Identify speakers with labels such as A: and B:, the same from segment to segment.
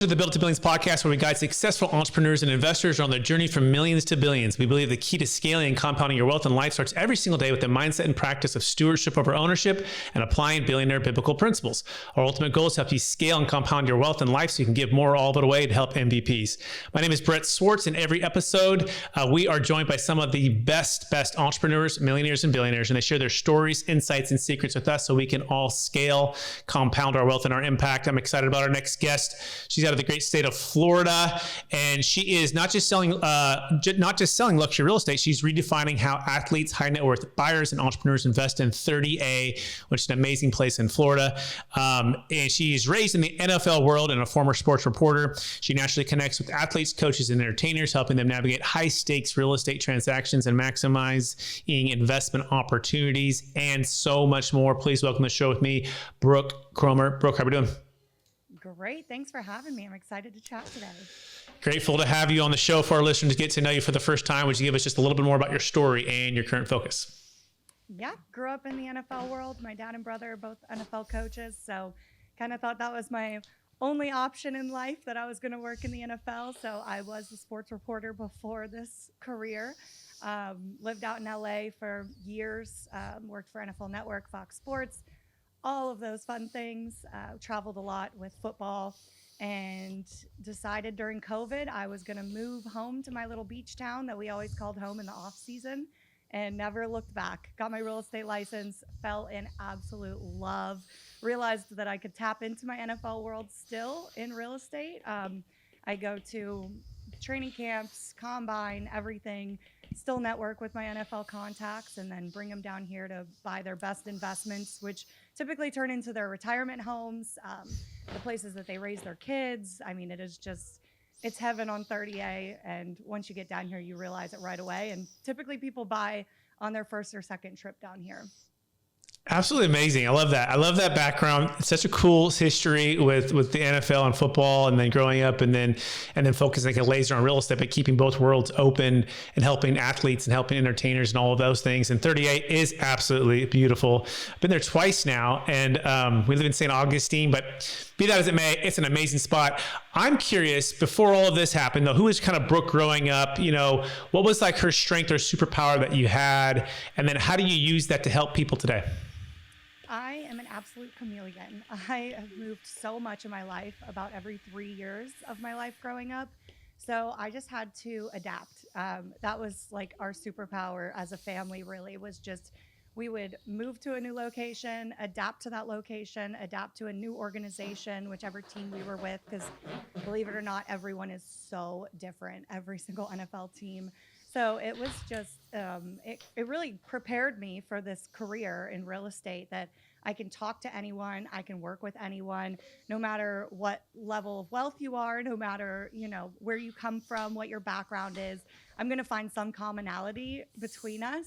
A: To the Built to Billions podcast, where we guide successful entrepreneurs and investors on their journey from millions to billions. We believe the key to scaling and compounding your wealth in life starts every single day with the mindset and practice of stewardship over ownership and applying billionaire biblical principles. Our ultimate goal is to help you scale and compound your wealth in life so you can give more all of it away to help MVPs. My name is Brett Swartz. In every episode, we are joined by some of the best entrepreneurs, millionaires, and billionaires, and they share their stories, insights, and secrets with us so we can all scale, compound our wealth and our impact. I'm excited about our next guest. She's out of the great state of Florida, and she is not just selling luxury real estate. She's redefining how athletes, high net worth buyers, and entrepreneurs invest in 30A, which is an amazing place in Florida. And she's raised in the NFL world and a former sports reporter. She naturally connects with athletes, coaches, and entertainers, helping them navigate high stakes real estate transactions and maximizing investment opportunities, and so much more. Please welcome to the show with me, Brooke Kromer. Brooke, how are we doing?
B: Great. Thanks for having me. I'm excited to chat today.
A: Grateful to have you on the show for our listeners to get to know you for the first time. Would you give us just a little bit more about your story and your current focus?
B: Yeah, grew up in the NFL world. My dad and brother are both NFL coaches, so kind of thought that was my only option in life, that I was going to work in the NFL. So I was a sports reporter before this career. Lived out in LA for years, worked for NFL Network, Fox Sports, all of those fun things. Traveled a lot with football, and decided during COVID I was going to move home to my little beach town that we always called home in the off season, and never looked back. Got my real estate license, fell in absolute love, realized that I could tap into my NFL world still in real estate. I go to training camps, combine, everything, still network with my NFL contacts, and then bring them down here to buy their best investments, which typically turn into their retirement homes, the places that they raise their kids. I mean, it's heaven on 30A. And once you get down here, you realize it right away. And typically people buy on their first or second trip down here.
A: Absolutely amazing. I love that. I love that background. It's such a cool history with the NFL and football, and then growing up and then focusing like a laser on real estate, but keeping both worlds open and helping athletes and helping entertainers and all of those things. And 38 is absolutely beautiful. I've been there twice now, and we live in St. Augustine, but be that as it may, it's an amazing spot. I'm curious, before all of this happened though, who was kind of Brooke growing up? You know, what was like her strength or superpower that you had? And then how do you use that to help people today?
B: I am an absolute chameleon. I have moved so much in my life, about every 3 years of my life growing up. So I just had to adapt. That was like our superpower as a family, really, was just we would move to a new location, adapt to that location, adapt to a new organization, whichever team we were with, because believe it or not, everyone is so different, every single NFL team. So it was just, it really prepared me for this career in real estate, that I can talk to anyone, I can work with anyone, no matter what level of wealth you are, no matter, where you come from, what your background is, I'm going to find some commonality between us.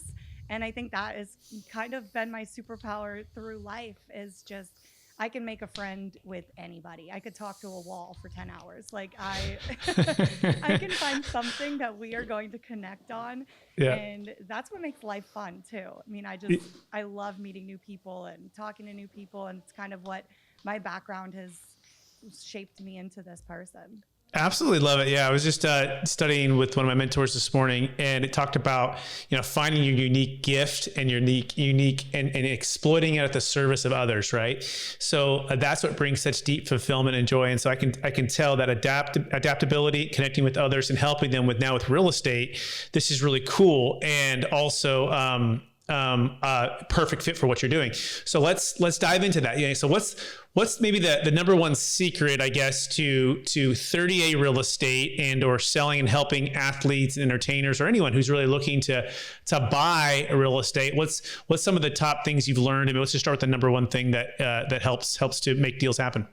B: And I think that has kind of been my superpower through life, is just, I can make a friend with anybody. I could talk to a wall for 10 hours. Like I can find something that we are going to connect on. Yeah. And that's what makes life fun too. I mean, I love meeting new people and talking to new people. And it's kind of what my background has shaped me into this person.
A: Absolutely love it. Yeah, I was just studying with one of my mentors this morning, and it talked about finding your unique gift and your unique and exploiting it at the service of others, right? So that's what brings such deep fulfillment and joy. And so I can tell that adaptability, connecting with others, and helping them with real estate. This is really cool, and also perfect fit for what you're doing. So let's dive into that. Yeah. So what's maybe the number one secret, I guess, to 30A real estate and or selling and helping athletes and entertainers, or anyone who's really looking to buy a real estate? What's some of the top things you've learned? I mean, let's just start with the number one thing that helps to make deals happen.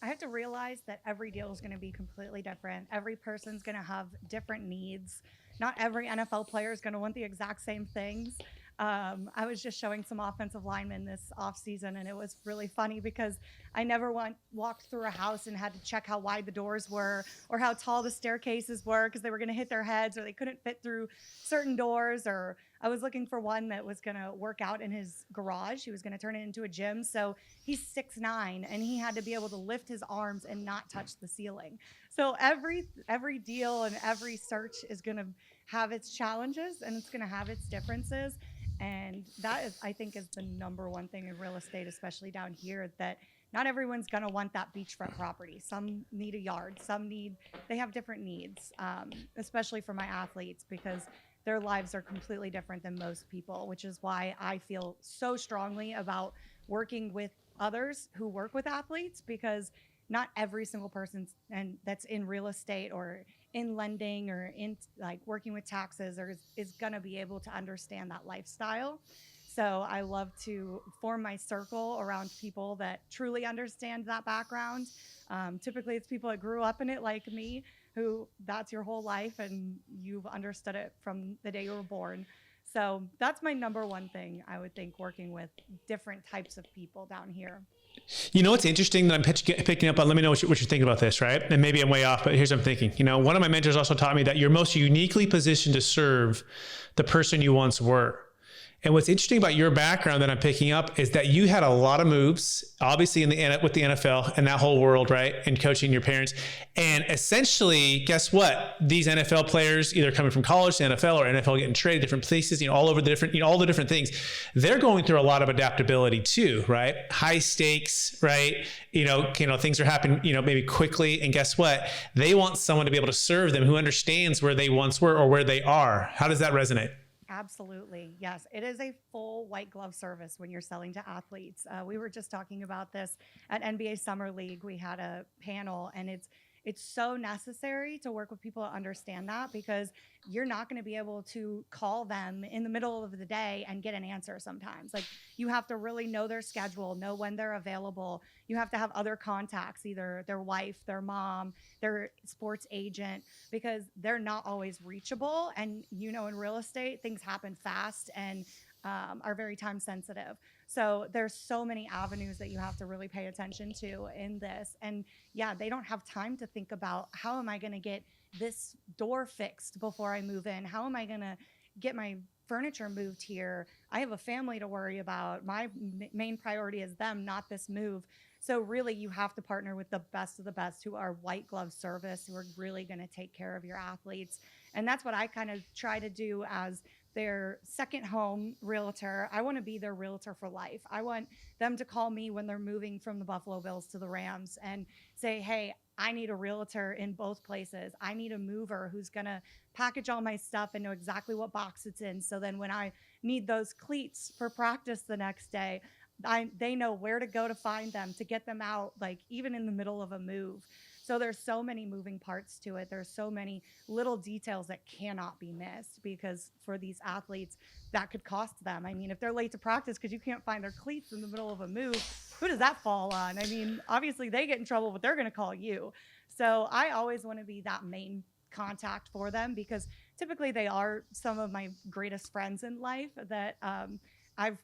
B: I have to realize that every deal is going to be completely different. Every person's going to have different needs. Not every NFL player is going to want the exact same things. I was just showing some offensive linemen this off season, and it was really funny because I never walked through a house and had to check how wide the doors were or how tall the staircases were because they were going to hit their heads or they couldn't fit through certain doors. Or I was looking for one that was going to work out in his garage. He was going to turn it into a gym. So he's 6'9", and he had to be able to lift his arms and not touch the ceiling. So every deal and every search is going to have its challenges and it's going to have its differences. And that is, I think, is the number one thing in real estate, especially down here, that not everyone's going to want that beachfront property. Some need a yard. They have different needs, especially for my athletes, because their lives are completely different than most people, which is why I feel so strongly about working with others who work with athletes, because not every single person that's in real estate or in lending or in like working with taxes or is going to be able to understand that lifestyle. So I love to form my circle around people that truly understand that background. Typically it's people that grew up in it like me, who that's your whole life and you've understood it from the day you were born. So that's my number one thing, I would think, working with different types of people down here.
A: You know what's interesting that I'm picking up on? Let me know what you're thinking about this, right? And maybe I'm way off, but here's what I'm thinking. You know, one of my mentors also taught me that you're most uniquely positioned to serve the person you once were. And what's interesting about your background that I'm picking up is that you had a lot of moves, obviously with the NFL and that whole world, right? And coaching your parents. And essentially, guess what? These NFL players, either coming from college to NFL or NFL getting traded different places, all over the different, all the different things, they're going through a lot of adaptability too, right? High stakes, right? Things are happening, maybe quickly. And guess what? They want someone to be able to serve them who understands where they once were or where they are. How does that resonate?
B: Absolutely. Yes. It is a full white glove service when you're selling to athletes. We were just talking about this at NBA Summer League. We had a panel, and it's so necessary to work with people to understand that, because you're not going to be able to call them in the middle of the day and get an answer sometimes. Like, you have to really know their schedule, know when they're available. You have to have other contacts, either their wife, their mom, their sports agent, because they're not always reachable. And, in real estate, things happen fast and are very time sensitive. So there's so many avenues that you have to really pay attention to in this. And yeah, they don't have time to think about, how am I going to get this door fixed before I move in? How am I going to get my furniture moved here? I have a family to worry about. My main priority is them, not this move. So really, you have to partner with the best of the best, who are white glove service, who are really going to take care of your athletes. And that's what I kind of try to do as their second home realtor. I want to be their realtor for life. I want them to call me when they're moving from the Buffalo Bills to the Rams and say, hey, I need a realtor in both places. I need a mover who's going to package all my stuff and know exactly what box it's in. So then when I need those cleats for practice the next day, they know where to go to find them, to get them out, like even in the middle of a move. So there's so many moving parts to it. There's so many little details that cannot be missed, because for these athletes, that could cost them. I mean, if they're late to practice because you can't find their cleats in the middle of a move, who does that fall on? I mean, obviously they get in trouble, but they're going to call you. So I always want to be that main contact for them, because typically they are some of my greatest friends in life that I've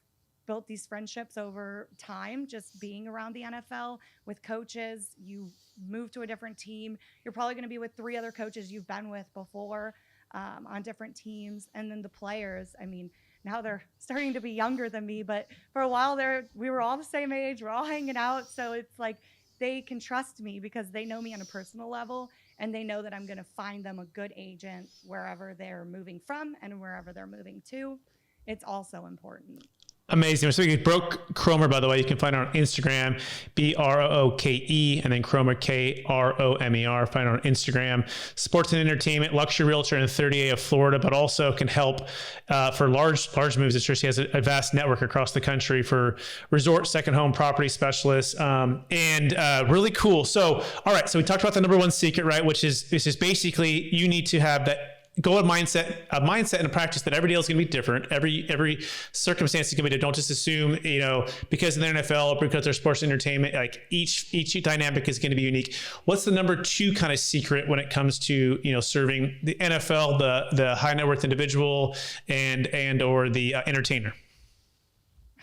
B: built these friendships over time, just being around the NFL with coaches. You move to a different team, you're probably going to be with 3 other coaches you've been with before on different teams. And then the players, I mean, now they're starting to be younger than me, but for a while there, we were all the same age, we're all hanging out. So it's like they can trust me because they know me on a personal level, and they know that I'm going to find them a good agent wherever they're moving from and wherever they're moving to. It's also important.
A: Amazing. We're speaking with Brooke Kromer, by the way. You can find her on Instagram, Brooke, and then Kromer, Kromer. Find her on Instagram. Sports and entertainment, luxury realtor in the 30A of Florida, but also can help for large moves. It's sure she has a vast network across the country for resort, second home, property specialists, and really cool. So, all right. So we talked about the number one secret, right? Which is basically you need to have that go a mindset and a practice that every deal is going to be different. Every circumstance is going to be different. Don't just assume, because in the NFL or because they're sports entertainment, like each dynamic is going to be unique. What's the number 2 kind of secret when it comes to, serving the NFL, the high net worth individual and or the entertainer?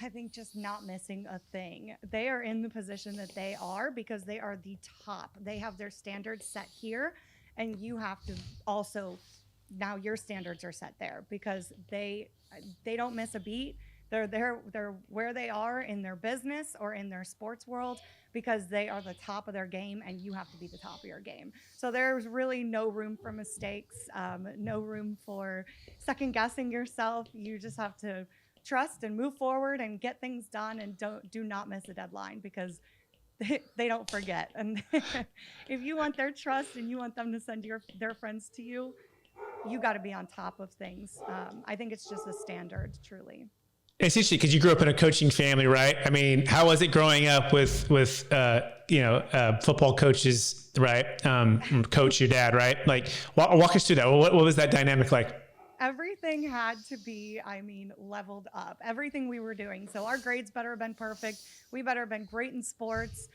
B: I think just not missing a thing. They are in the position that they are because they are the top. They have their standards set here, and you have to also, now your standards are set there because they don't miss a beat. They're where they are in their business or in their sports world because they are the top of their game, and you have to be the top of your game. So there's really no room for mistakes, no room for second guessing yourself. You just have to trust and move forward and get things done, and do not miss a deadline because they don't forget. And if you want their trust and you want them to send their friends to you, you got to be on top of things. I think it's just a standard, truly.
A: It's interesting because you grew up in a coaching family, right? I mean, how was it growing up with football coaches, right? Coach, your dad, right? Like, walk us through that. What was that dynamic like?
B: Everything had to be, leveled up. Everything we were doing. So our grades better have been perfect. We better have been great in sports.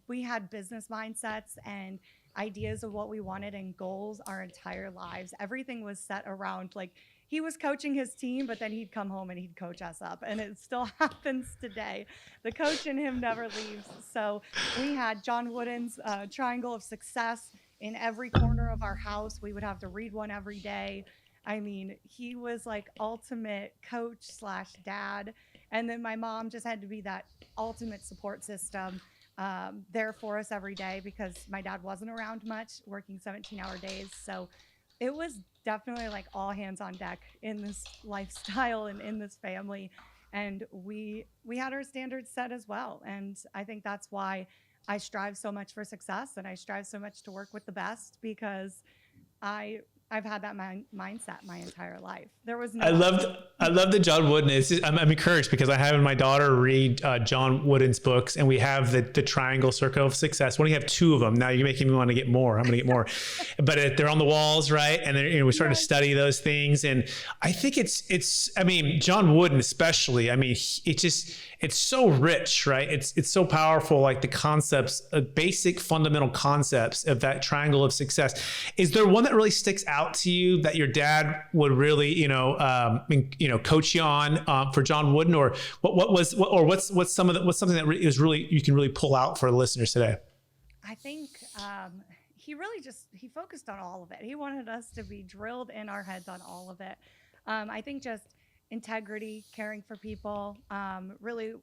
B: We had business mindsets and ideas of what we wanted and goals our entire lives. Everything was set around, like, he was coaching his team, but then he'd come home and he'd coach us up. And it still happens today. The coach in him never leaves. So we had John Wooden's Triangle of Success in every corner of our house. We would have to read one every day. I mean, he was like ultimate coach / dad. And then my mom just had to be that ultimate support system there for us every day because my dad wasn't around much, working 17-hour days. So it was definitely like all hands on deck in this lifestyle and in this family. And we had our standards set as well. And I think that's why I strive so much for success and I strive so much to work with the best because I've had that mindset my entire life. There was no.
A: I love the John Wooden. I'm encouraged because I have my daughter read John Wooden's books, and we have the Triangle Circle of Success. We only have 2 of them now. You're making me want to get more. I'm going to get more, but they're on the walls, right? And we started to study those things, and I think it's. I mean, John Wooden especially. I mean, it's so rich, right? It's so powerful. Like the concepts, basic fundamental concepts of that Triangle of Success. Is there one that really sticks out to you that your dad would really, coach you on for John Wooden, or what's something that is really you can really pull out for the listeners today?
B: I think he focused on all of it. He wanted us to be drilled in our heads on all of it. I think just integrity, caring for people, really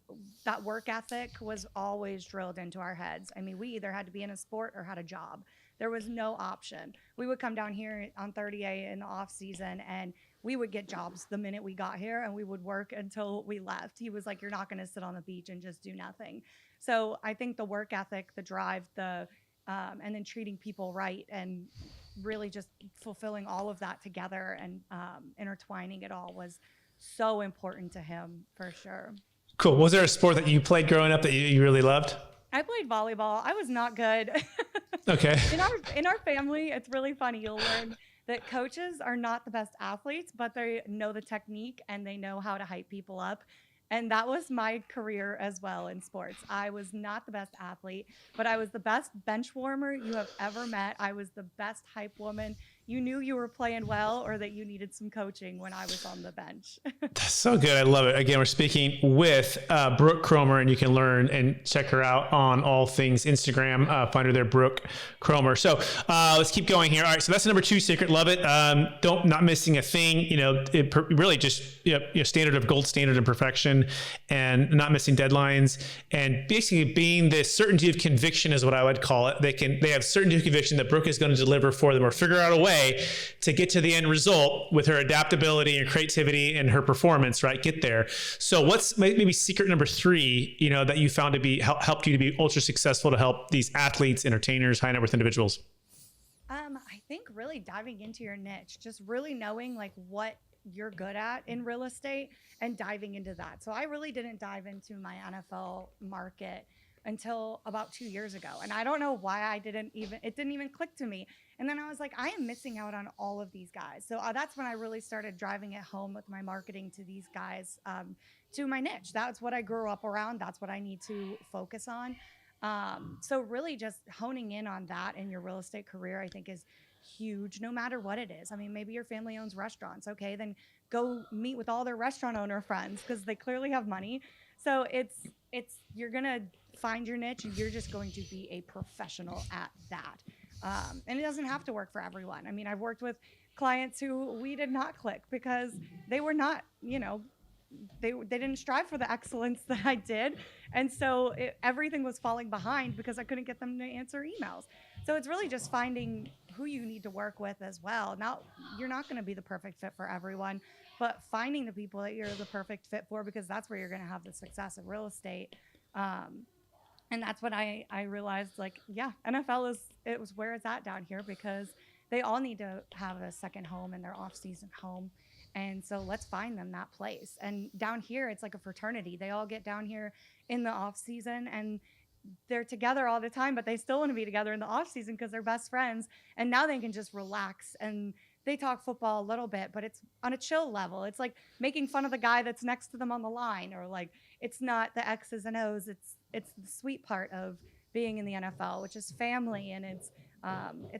B: that work ethic was always drilled into our heads. I mean, we either had to be in a sport or had a job. There was no option. We would come down here on 30A in the off season and we would get jobs the minute we got here and we would work until we left. He was like, you're not going to sit on the beach and just do nothing. So I think the work ethic, the drive, and then treating people right and really just fulfilling all of that together and intertwining it all was so important to him for sure.
A: Cool. Was there a sport that you played growing up that you really loved?
B: I played volleyball. I was not good.
A: Okay.
B: In our family, it's really funny. You'll learn that coaches are not the best athletes, but they know the technique and they know how to hype people up. And that was my career as well in sports. I was not the best athlete, but I was the best bench warmer you have ever met. I was the best hype woman. You knew you were playing well or that you needed some coaching when I was on the bench.
A: That's so good. I love it. Again, we're speaking with Brooke Kromer, and you can learn and check her out on all things Instagram. Find her there, Brooke Kromer. So let's keep going here. All right. So that's number 2 secret. Love it. Not missing a thing. Really just standard of gold standard of perfection, and not missing deadlines, and basically being the certainty of conviction is what I would call it. They have certainty of conviction that Brooke is going to deliver for them or figure out a way to get to the end result with her adaptability and creativity and her performance, right? Get there. So what's maybe secret number 3, that you found to be helped you to be ultra successful to help these athletes, entertainers, high net worth individuals?
B: I think really diving into your niche, just really knowing like what you're good at in real estate and diving into that. So I really didn't dive into my NFL market until about 2 years ago. And I don't know why it didn't even click to me. And then I was like, I am missing out on all of these guys. So that's when I really started driving it home with my marketing to these guys, to my niche. That's what I grew up around. That's what I need to focus on. So really just honing in on that in your real estate career, I think is huge, no matter what it is. I mean, maybe your family owns restaurants. Okay, then go meet with all their restaurant owner friends because they clearly have money. So you're going to find your niche and you're just going to be a professional at that. And it doesn't have to work for everyone. I mean, I've worked with clients who we did not click because they were not, they didn't strive for the excellence that I did. And so everything was falling behind because I couldn't get them to answer emails. So it's really just finding who you need to work with as well. Now, you're not going to be the perfect fit for everyone, but finding the people that you're the perfect fit for, because that's where you're going to have the success in real estate. And that's what I realized, like, yeah, NFL it was where it's at down here because they all need to have a second home in their off-season home. And so let's find them that place. And down here, it's like a fraternity. They all get down here in the off season and they're together all the time, but they still want to be together in the off season because they're best friends. And now they can just relax and they talk football a little bit, but it's on a chill level. It's like making fun of the guy that's next to them on the line, or like, it's not the X's and O's. It's the sweet part of being in the NFL, which is family, and it's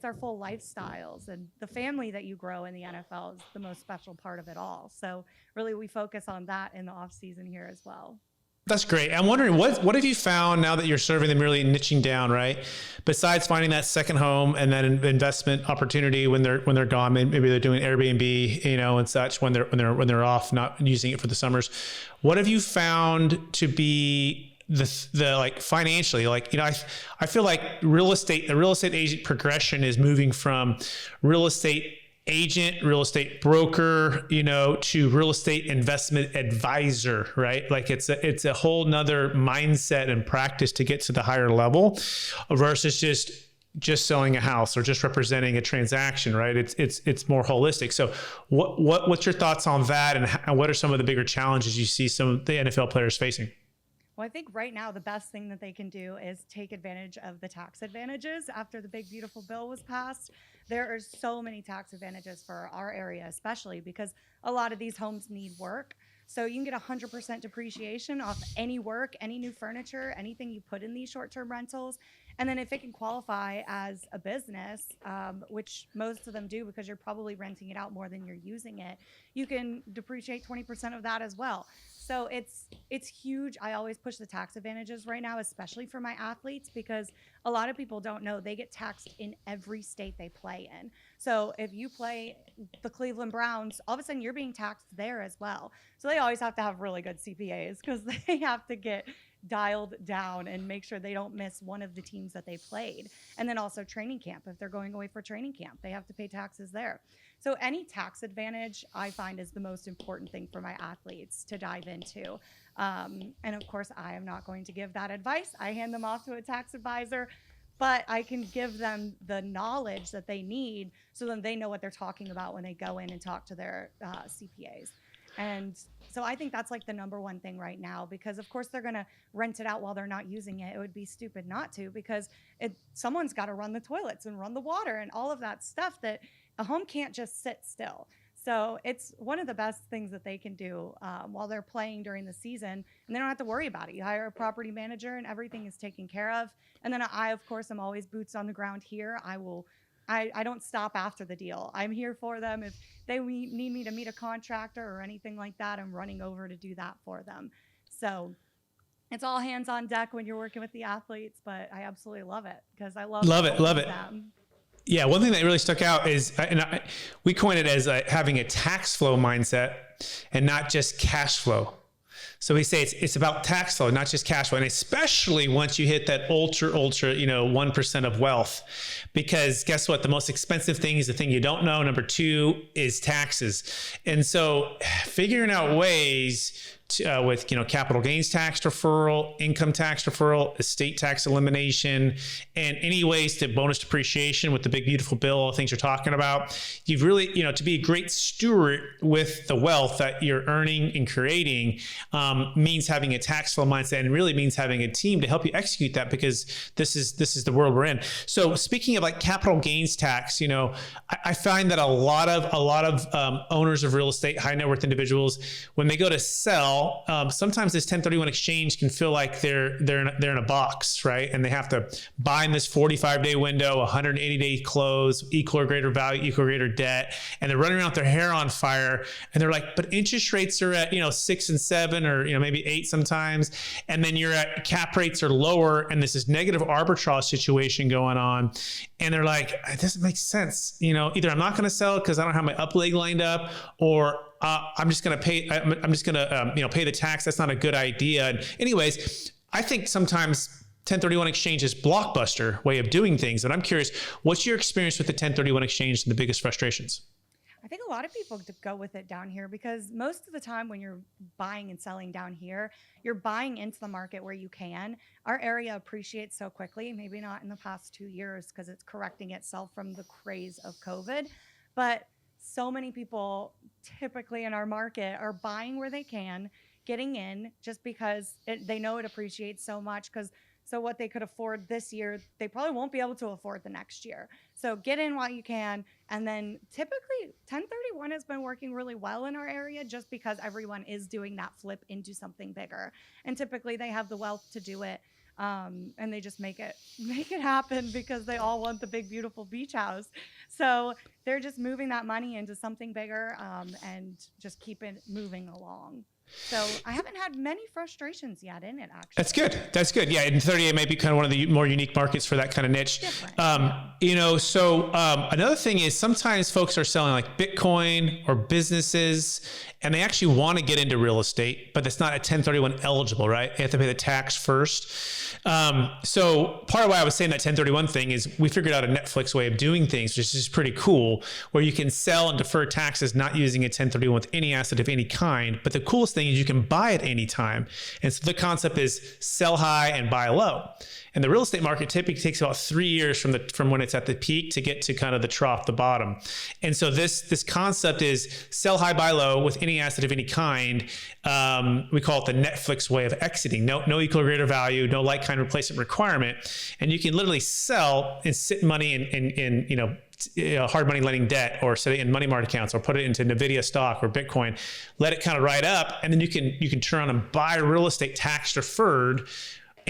B: our full lifestyles, and the family that you grow in the NFL is the most special part of it all. So really we focus on that in the off season here as well.
A: That's great. I'm wondering, what have you found now that you're serving them, really niching down, right? Besides finding that second home and that investment opportunity when they're gone, maybe they're doing Airbnb, and such when they're off, not using it for the summers. What have you found to be the like financially, like, I feel like the real estate agent progression is moving from real estate agent, real estate broker, to real estate investment advisor, right? Like it's a whole nother mindset and practice to get to the higher level versus just selling a house or just representing a transaction, right? It's more holistic. So what's your thoughts on that, and what are some of the bigger challenges you see some of the NFL players facing?
B: Well, I think right now the best thing that they can do is take advantage of the tax advantages after the big, beautiful bill was passed. There are so many tax advantages for our area, especially because a lot of these homes need work. So you can get 100% depreciation off any work, any new furniture, anything you put in these short-term rentals. And then if it can qualify as a business, which most of them do because you're probably renting it out more than you're using it, you can depreciate 20% of that as well. So it's huge. I always push the tax advantages right now, especially for my athletes, because a lot of people don't know they get taxed in every state they play in. So if you play the Cleveland Browns, all of a sudden you're being taxed there as well. So they always have to have really good CPAs because they have to get dialed down and make sure they don't miss one of the teams that they played. And then also training camp. If they're going away for training camp, they have to pay taxes there. So any tax advantage I find is the most important thing for my athletes to dive into. And of course, I am not going to give that advice. I hand them off to a tax advisor, but I can give them the knowledge that they need so that they know what they're talking about when they go in and talk to their CPAs. And so I think that's like the number one thing right now, because of course they're going to rent it out while they're not using it. It would be stupid not to, because someone's got to run the toilets and run the water and all of that stuff that a home can't just sit still. So it's one of the best things that they can do while they're playing during the season, and they don't have to worry about it. You hire a property manager and everything is taken care of. And then I, of course, am always boots on the ground here. I don't stop after the deal. I'm here for them. If they need me to meet a contractor or anything like that, I'm running over to do that for them. So it's all hands on deck when you're working with the athletes, but I absolutely love it because I love it. Them.
A: Yeah, one thing that really stuck out is, we coined it as having a tax flow mindset and not just cash flow. So we say it's about tax flow, not just cash flow. And especially once you hit that ultra, 1% of wealth, because guess what? The most expensive thing is the thing you don't know. Number two is taxes. And so figuring out ways with, capital gains tax deferral, income tax deferral, estate tax elimination, and any ways to bonus depreciation with the big, beautiful bill, all the things you're talking about. You've really, to be a great steward with the wealth that you're earning and creating means having a tax flow mindset, and really means having a team to help you execute that, because this is the world we're in. So speaking of like capital gains tax, I find that a lot of owners of real estate, high net worth individuals, when they go to sell, sometimes this 1031 exchange can feel like they're in a box, right? And they have to buy in this 45-day window, 180-day close, equal or greater value, equal or greater debt, and they're running around with their hair on fire. And they're like, but interest rates are at 6 and 7, or maybe 8 sometimes, and then you're at cap rates are lower, and this is negative arbitrage situation going on. And they're like, it doesn't make sense. Either I'm not going to sell it because I don't have my up leg lined up, or I'm just going to pay. I'm just going to pay the tax. That's not a good idea. And anyways, I think sometimes 1031 exchange is blockbuster way of doing things. And I'm curious, what's your experience with the 1031 exchange and the biggest frustrations?
B: I think a lot of people go with it down here, because most of the time when you're buying and selling down here, you're buying into the market where you can. Our area appreciates so quickly, maybe not in the past 2 years because it's correcting itself from the craze of COVID, but so many people typically in our market are buying where they can, getting in just because they know it appreciates so much. So what they could afford this year, they probably won't be able to afford the next year. So get in while you can. And then typically 1031 has been working really well in our area, just because everyone is doing that flip into something bigger. And typically they have the wealth to do it. And they just make it happen because they all want the big, beautiful beach house. So they're just moving that money into something bigger, and just keep it moving along. So I haven't had many frustrations yet in it, actually.
A: That's good. Yeah. And 38 may be kind of one of the more unique markets for that kind of niche.
B: Different,
A: Another thing is sometimes folks are selling like Bitcoin or businesses, and they actually want to get into real estate, but it's not a 1031 eligible, right? They have to pay the tax first. So part of why I was saying that 1031 thing is we figured out a Netflix way of doing things, which is pretty cool, where you can sell and defer taxes not using a 1031 with any asset of any kind. But the coolest thing is you can buy at any time. And so the concept is sell high and buy low. And the real estate market typically takes about 3 years from when it's at the peak to get to kind of the trough, the bottom. And so this concept is sell high, buy low with any asset of any kind. We call it the Netflix way of exiting. No equal or greater value, no like kind replacement requirement. And you can literally sell and sit money in hard money lending debt, or set it in money market accounts, or put it into NVIDIA stock or Bitcoin, let it kind of ride up. And then you can turn around and buy real estate tax deferred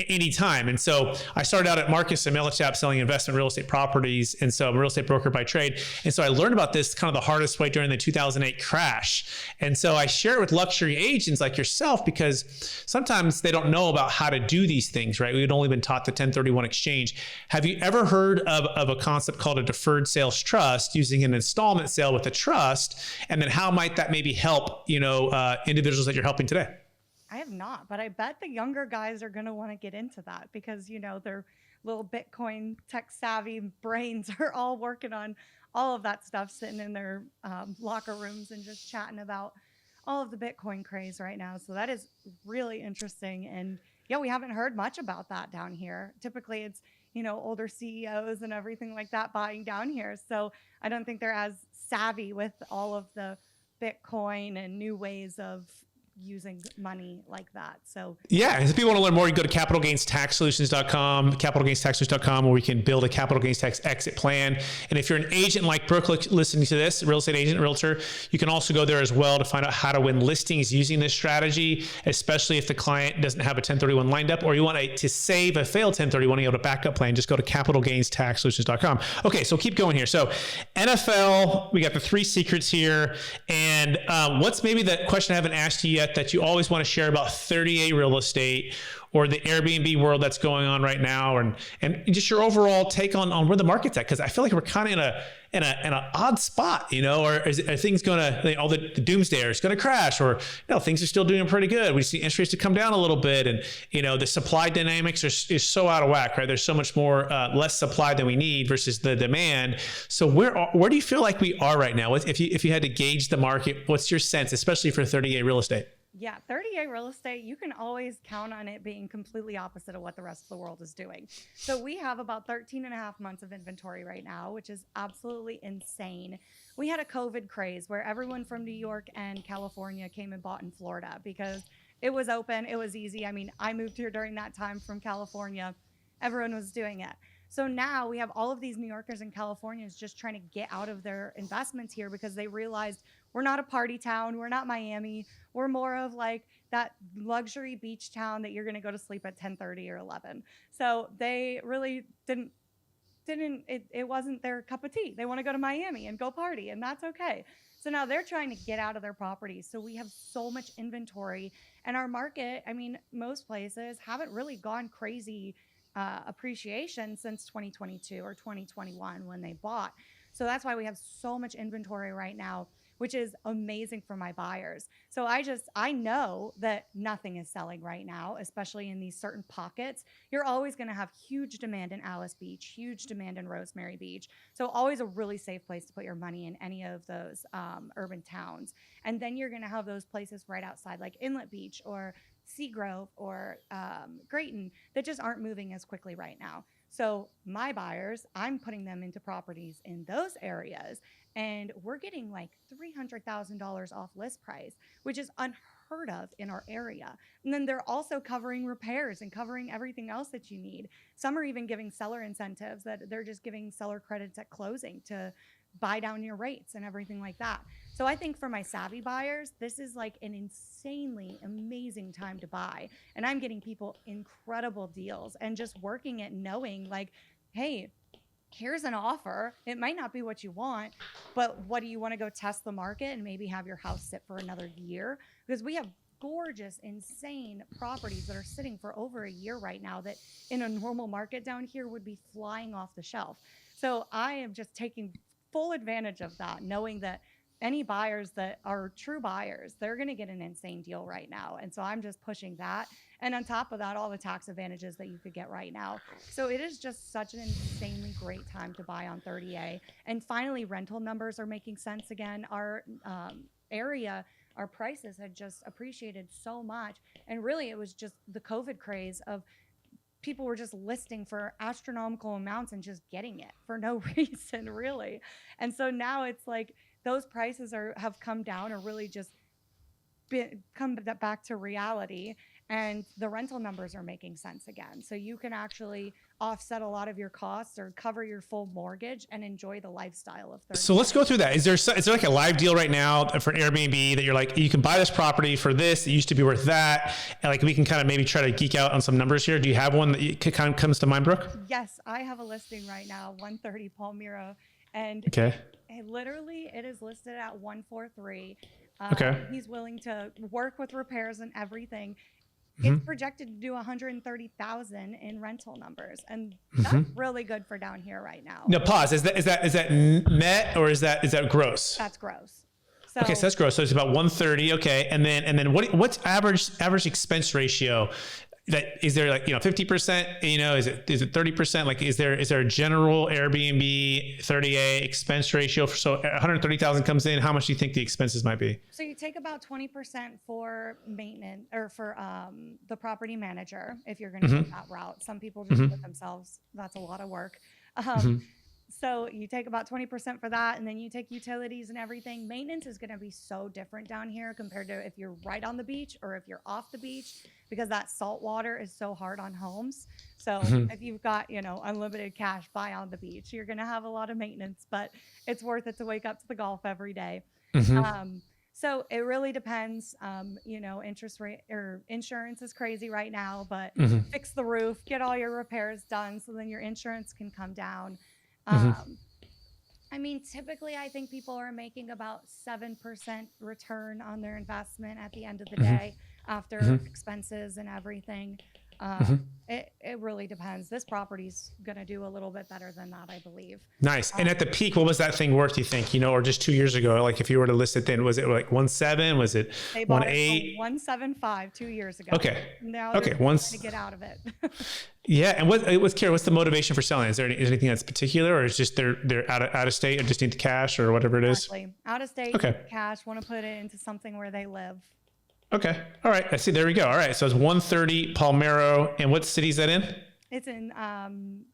A: anytime. And so I started out at Marcus and Millichap selling investment real estate properties. And so I'm a real estate broker by trade. And so I learned about this kind of the hardest way during the 2008 crash. And so I share it with luxury agents like yourself, because sometimes they don't know about how to do these things, right? We've only been taught the 1031 exchange. Have you ever heard of a concept called a deferred sales trust, using an installment sale with a trust? And then how might that maybe help, individuals that you're helping today?
B: I have not, but I bet the younger guys are going to want to get into that, because, their little Bitcoin tech savvy brains are all working on all of that stuff, sitting in their locker rooms and just chatting about all of the Bitcoin craze right now. So that is really interesting. And yeah, we haven't heard much about that down here. Typically it's, older CEOs and everything like that buying down here. So I don't think they're as savvy with all of the Bitcoin and new ways of using money like that. So
A: yeah, if people want to learn more, you go to capitalgainstaxsolutions.com, where we can build a capital gains tax exit plan. And if you're an agent like Brooke listening to this, real estate agent, realtor, you can also go there as well to find out how to win listings using this strategy, especially if the client doesn't have a 1031 lined up, or you want to save a failed 1031, you have a backup plan. Just go to capitalgainstaxsolutions.com. Okay, so keep going here. So NFL, we got the 3 secrets here. And what's maybe the question I haven't asked you yet that you always want to share about 30A real estate, or the Airbnb world that's going on right now, and just your overall take on where the market's at? Because I feel like we're kind of in an odd spot, or are things going to, all the doomsday is going to crash, or things are still doing pretty good. We see interest rates to come down a little bit, and the supply dynamics is so out of whack, right? There's so much more less supply than we need versus the demand. So where do you feel like we are right now? If you had to gauge the market, what's your sense, especially for 30A real estate?
B: Yeah, 30A real estate, you can always count on it being completely opposite of what the rest of the world is doing. So we have about 13 and a half months of inventory right now, which is absolutely insane. We had a COVID craze where everyone from New York and California came and bought in Florida because it was open, it was easy. I mean, I moved here during that time from California. Everyone was doing it. So now we have all of these New Yorkers and Californians just trying to get out of their investments here because they realized we're not a party town. We're not Miami. We're more of like that luxury beach town that you're going to go to sleep at 10:30 or 11. So they really it wasn't their cup of tea. They want to go to Miami and go party, and that's okay. So now they're trying to get out of their properties. So we have so much inventory, and our market, I mean, most places haven't really gone crazy appreciation since 2022 or 2021 when they bought. So that's why we have so much inventory right now, which is amazing for my buyers. So I know that nothing is selling right now, especially in these certain pockets. You're always going to have huge demand in Alice Beach, huge demand in Rosemary Beach. So always a really safe place to put your money in any of those urban towns. And then you're going to have those places right outside like Inlet Beach or Seagrove or Grayton that just aren't moving as quickly right now. So my buyers, I'm putting them into properties in those areas, and we're getting like $300,000 off list price, which is unheard of in our area. And then they're also covering repairs and covering everything else that you need. Some are even giving seller incentives that they're just giving seller credits at closing to buy down your rates and everything like that. So I think for my savvy buyers, this is like an insanely amazing time to buy. And I'm getting people incredible deals and just working it knowing like, hey, here's an offer. It might not be what you want, but what do you want to go test the market and maybe have your house sit for another year? Because we have gorgeous, insane properties that are sitting for over a year right now that in a normal market down here would be flying off the shelf. So I am just taking full advantage of that, knowing that any buyers that are true buyers, they're going to get an insane deal right now. And so I'm just pushing that. And on top of that, all the tax advantages that you could get right now. So it is just such an insanely great time to buy on 30A. And finally, rental numbers are making sense again. Our area, our prices had just appreciated so much. And really, it was just the COVID craze of people were just listing for astronomical amounts and just getting it for no reason, really. And so now it's like those prices have come down or really just come back to reality, and the rental numbers are making sense again. So you can actually offset a lot of your costs or cover your full mortgage and enjoy the lifestyle of 30.
A: So let's go through that. Is there like a live deal right now for an Airbnb that you're like, you can buy this property for this, it used to be worth that, and like we can kind of maybe try to geek out on some numbers here. Do you have one that kind of comes to mind, Brooke?
B: Yes, I have a listing right now, 130 Palmyra, and
A: okay.
B: It is listed at 143.
A: Okay.
B: He's willing to work with repairs and everything. It's projected to do 130,000 in rental numbers, and that's really good for down here right now.
A: No, pause. Is that net or is that gross?
B: That's gross.
A: Okay, so that's gross. So it's about 130. Okay, and then what's average expense ratio? That is there like 50%? Is it 30%? Like is there a general Airbnb 30A expense ratio so 130,000 comes in? How much do you think the expenses might be?
B: So you take about 20% for maintenance or for the property manager if you're going to go that route. Some people just do it themselves. That's a lot of work. So you take about 20% for that, and then you take utilities and everything. Maintenance is going to be so different down here compared to if you're right on the beach or if you're off the beach, because that salt water is so hard on homes. So if you've got, unlimited cash, buy on the beach, you're going to have a lot of maintenance, but it's worth it to wake up to the golf every day. So it really depends. Interest rate or insurance is crazy right now, but fix the roof, get all your repairs done so then your insurance can come down. I mean, typically, I think people are making about 7% return on their investment at the end of the day after expenses and everything. It really depends. This property's going to do a little bit better than that, I believe.
A: Nice. And at the peak, what was that thing worth, you think, or just 2 years ago? Like if you were to list it then, was it like 1.7? Was it 1.8?
B: 1.75 2 years ago.
A: Okay.
B: Now they're trying to get out of it.
A: Yeah. And what's the motivation for selling? Is there anything that's particular, or is just they're out of state or just need the cash or whatever it is?
B: Exactly. Out of state, cash, want to put it into something where they live.
A: Okay. All right. I see. There we go. All right. So it's 130 Palmero. And what city is that in?
B: It's in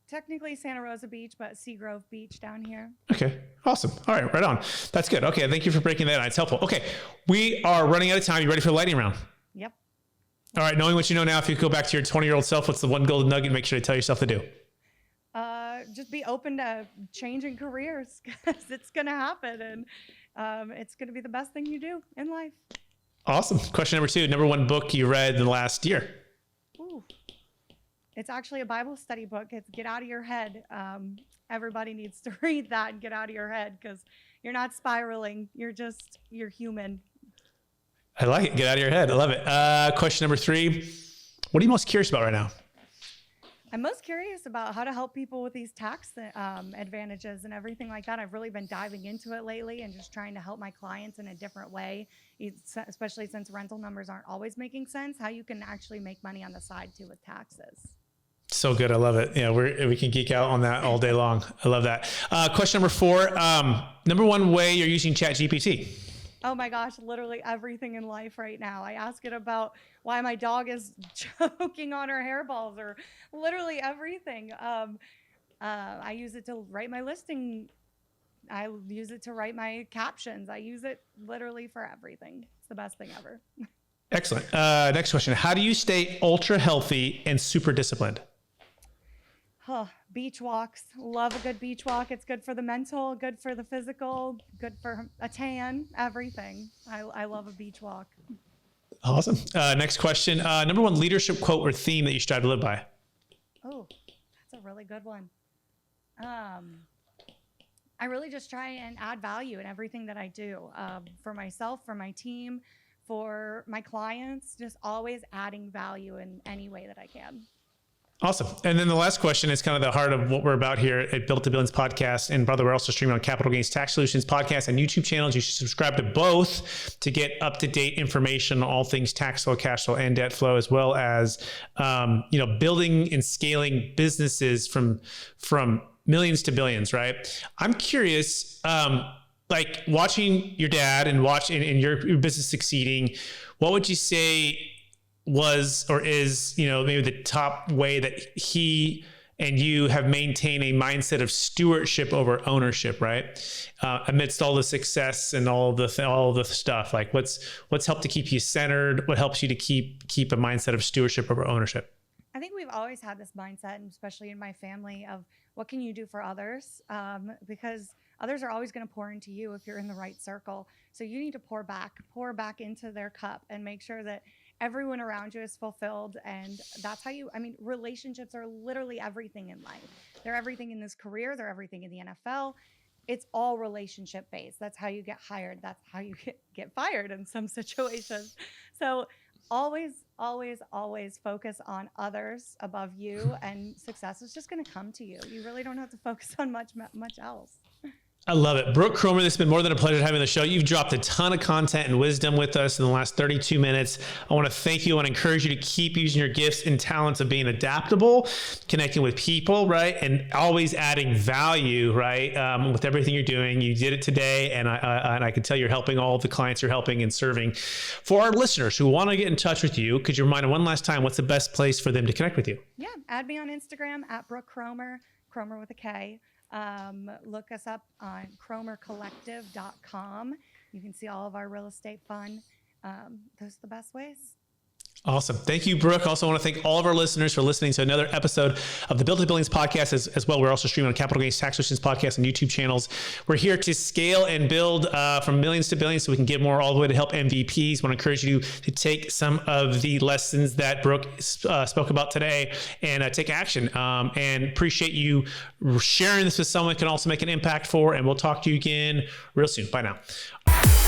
B: technically Santa Rosa Beach, but Seagrove Beach down here.
A: Okay. Awesome. All right. Right on. That's good. Okay. Thank you for breaking that down. It's helpful. Okay. We are running out of time. You ready for the lightning round?
B: Yep.
A: All right. Knowing what you know now, if you go back to your 20-year-old self, what's the one golden nugget make sure to tell yourself to do?
B: Just be open to changing careers because it's going to happen. And it's going to be the best thing you do in life.
A: Awesome. Question number 2, number 1 book you read in the last year.
B: Ooh. It's actually a Bible study book. It's Get Out of Your Head. Everybody needs to read that and get out of your head because you're not spiraling. You're human.
A: I like it. Get out of your head. I love it. Question number 3. What are you most curious about right now?
B: I'm most curious about how to help people with these tax advantages and everything like that. I've really been diving into it lately and just trying to help my clients in a different way, especially since rental numbers aren't always making sense, how you can actually make money on the side too with taxes.
A: So good. I love it. Yeah, we can geek out on that all day long. I love that. Question number 4. Number 1 way you're using ChatGPT.
B: Oh my gosh, literally everything in life right now. I ask it about why my dog is choking on her hairballs or literally everything. I use it to write my listing. I use it to write my captions. I use it literally for everything. It's the best thing ever.
A: Excellent. Next question. How do you stay ultra healthy and super disciplined?
B: Beach walks. Love a good beach walk. It's good for the mental, good for the physical, good for a tan, everything. I love a beach walk.
A: Awesome. Next question. Number 1 leadership quote or theme that you strive to live by.
B: Oh, that's a really good one. I really just try and add value in everything that I do, for myself, for my team, for my clients, just always adding value in any way that I can.
A: Awesome. And then the last question is kind of the heart of what we're about here at Built to Billions podcast. And brother, we're also streaming on Capital Gains Tax Solutions podcast and YouTube channels. You should subscribe to both to get up-to-date information on all things tax flow, cash flow, and debt flow, as well as, building and scaling businesses from millions to billions, right? I'm curious, like watching your dad and watching your business succeeding, what would you say was or is, maybe the top way that he and you have maintained a mindset of stewardship over ownership, right? Amidst all the success and all the stuff, like what's helped to keep you centered? What helps you to keep a mindset of stewardship over ownership?
B: I think we've always had this mindset, and especially in my family, of what can you do for others? Because others are always going to pour into you if you're in the right circle. So you need to pour back into their cup and make sure that everyone around you is fulfilled. And that's how relationships are literally everything in life. They're everything in this career. They're everything in the NFL. It's all relationship based. That's how you get hired. That's how you get fired in some situations. So always, always, always focus on others above you, and success is just going to come to you. You really don't have to focus on much else.
A: I love it. Brooke Kromer, this has been more than a pleasure having the show. You've dropped a ton of content and wisdom with us in the last 32 minutes. I want to thank you. I want to encourage you to keep using your gifts and talents of being adaptable, connecting with people, right? And always adding value, right? With everything you're doing. You did it today, and I can tell you're helping all of the clients you're helping and serving. For our listeners who want to get in touch with you, could you remind them one last time, what's the best place for them to connect with you?
B: Yeah, add me on Instagram at Brooke Kromer, Kromer with a K. Look us up on kromercollective.com. You can see all of our real estate fun. Those are the best ways.
A: Awesome. Thank you, Brooke. Also want to thank all of our listeners for listening to another episode of the Built to Billions podcast as well. We're also streaming on Capital Gains Tax Solutions podcast and YouTube channels. We're here to scale and build from millions to billions so we can get more all the way to help MVPs. Want to encourage you to take some of the lessons that Brooke spoke about today and take action. And appreciate you sharing this with someone who can also make an impact for. And we'll talk to you again real soon. Bye now.